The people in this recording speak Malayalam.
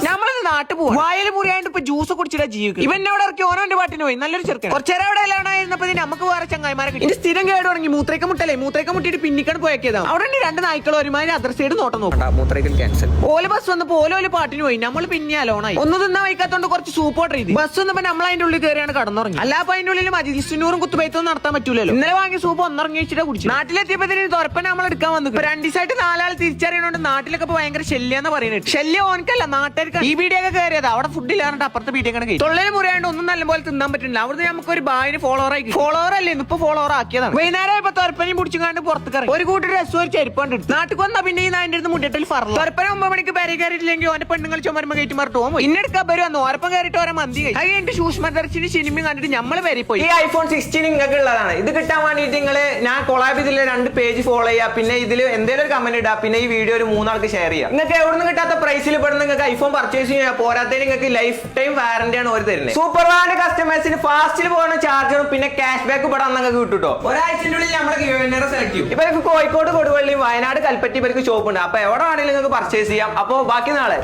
നമ്മളത് നാട്ടു പോകും വായൽ മുറിയാണ്ട് ഇപ്പൊ ജ്യൂസ് കുടിച്ചിട്ട് ജീവിക്കും ഇവനോട് ഇറക്കി ഓനോന്റെ പാട്ടിന് പോയി നല്ലൊരു ചെറുക്കൻ കുറച്ചേരം അവിടെ എല്ലാണായിരുന്നപ്പോ നമുക്ക് വേറെ ചങ്ങായിമാരെ കിട്ടി സ്ഥിരം കേട് തുടങ്ങി മൂത്രയ്ക്ക മുട്ടല്ലേ മൂത്രയ്ക്ക മുട്ടിട്ട് പിന്നിക്കാണ് പോയേക്കാ അവിടെ രണ്ട് നായ്ക്കൾ ഒരുമാതിരി അതർ സൈഡ് നോട്ടം നോക്കണ്ട മൂത്രയ്ക്കൽ ക്യാൻസൽ ഓല് ബസ് വന്നപ്പോ ഓലോല് പാട്ടിന് പോയി നമ്മൾ പിന്നെ അലോണായി ഒന്നും തിന്നാൻ വയ്ക്കാത്തോണ്ട് കുറച്ച് സൂപ്പ് ഓർഡർ ചെയ്തു ബസ് വന്നപ്പോ നമ്മൾ അതിന്റെ ഉള്ളിൽ കയറിയാണ് കടന്നുറങ്ങി അല്ലാപ്പ അതിന്റെ ഉള്ളിൽ മജിസ്റ്റിനൂറും കുത്തുപയത്തൊന്നും നടത്താൻ പറ്റൂലല്ലോ ഇന്നലെ വാങ്ങിയ സൂപ്പ് ഒന്നിറങ്ങി വെച്ചിട്ട് കുടിച്ചു നാട്ടിലെത്തിയപ്പോ തുറപ്പന നമ്മൾ എടുക്കാൻ വന്നു ഇപ്പൊ 2 ദിവസമായിട്ട് 4 ആൾ തിരിച്ചറിയണോണ്ട് നാട്ടിലൊക്കെ ഭയങ്കര ശല്യാന്ന് പറയുന്നത് ശല്യം ഓനക്കല്ല നാട്ടുകാർക്ക് ഈ വീഡിയോ കയറിയത് അവിടെ ഫുഡ് ഇല്ലാണ്ട് അപ്പുറത്തെ വീഡിയോ കണക്ക് തൊള്ളയിൽ മുറിയാണ്ട് ഒന്നും നല്ലപോലെ തിന്നാൻ പറ്റില്ല അവിടുന്ന് നമുക്ക് ഒരു ബായിന് ഫോളോവർ അല്ലേ ഇപ്പൊ ഫോളോവർ ആക്കിയതാണ് വൈകുന്നേരം ഇപ്പൊ തൊരപ്പനും പിടിച്ചുകൊണ്ട് പുറത്ത് കറങ്ങി ഒരു കൂട്ടി രസം ഒരു ചെരുപ്പാണ്ട് നാട്ടിൽ വന്നാ പിന്നെ ഈ നാടിന്റെ അടുത്ത് മുട്ടിട്ടിൽ ഫറു തൊരപ്പന 9 മണിക്ക് പേരെ കയറിയിട്ടില്ലെങ്കിൽ ഓന്റെ പെണ്ണുങ്ങൾ ചുമരുമ്പോ കയറ്റി മറിട്ട് പോകും ഇന്നെടുക്കാൻ വരും വന്നു ഓരപ്പം കയറിയിട്ട് ഓരോ മന്തി അത് എന്റെ സൂക്ഷ്മ ദർശിനി സിനിമ കണ്ടിട്ട് നമ്മള് പേരെ പോയി ഈ ഐഫോൺ 16 നിങ്ങൾക്ക് ഉള്ളതാണ് ഇത് കിട്ടാൻ വേണ്ടിയിട്ട് നിങ്ങള് ഞാൻ കൊളാബ് ഇതിൽ 2 പേജ് ഫോളോ ചെയ്യുക പിന്നെ ഇതിൽ എന്തെങ്കിലും ഒരു കമന്റ് ഇടുക പിന്നെ ഈ വീഡിയോ ഒരു 3 ആൾക്ക് ഷെയർ ചെയ്യുക നിങ്ങൾക്ക് എവിടെ നിന്ന് കിട്ടാത്ത പ്രൈസിൽ പെടുന്ന നിങ്ങൾക്ക് ഐഫോൺ പർച്ചേസ് ചെയ്യാൻ പോരാത്തതിന് നിങ്ങൾക്ക് ലൈഫ് ടൈം വാറന്റി ആണ് ഒരു തരുന്നത് സൂപ്പർ വാന്റെ കസ്റ്റമേഴ്സിന് ഫാസ്റ്റിൽ പോകുന്ന ചാർജറും പിന്നെ ക്യാഷ് ബാക്ക് പെടാൻ നിങ്ങൾക്ക് കിട്ടുട്ടോ ഒരാഴ്ചന്റെ ഉള്ളിൽ നമ്മുടെ ഗിവനറെ സെലക്ട് ചെയ്യും ഇപ്പൊ കോഴിക്കോട് കൊടുവള്ളി വയനാട് കൽപ്പറ്റ ഇവർക്ക് ഷോപ്പ് ഉണ്ട് അപ്പൊ എവിടെ വേണമെങ്കിലും നിങ്ങൾക്ക് പർച്ചേസ് ചെയ്യാം അപ്പൊ ബാക്കി നാളെ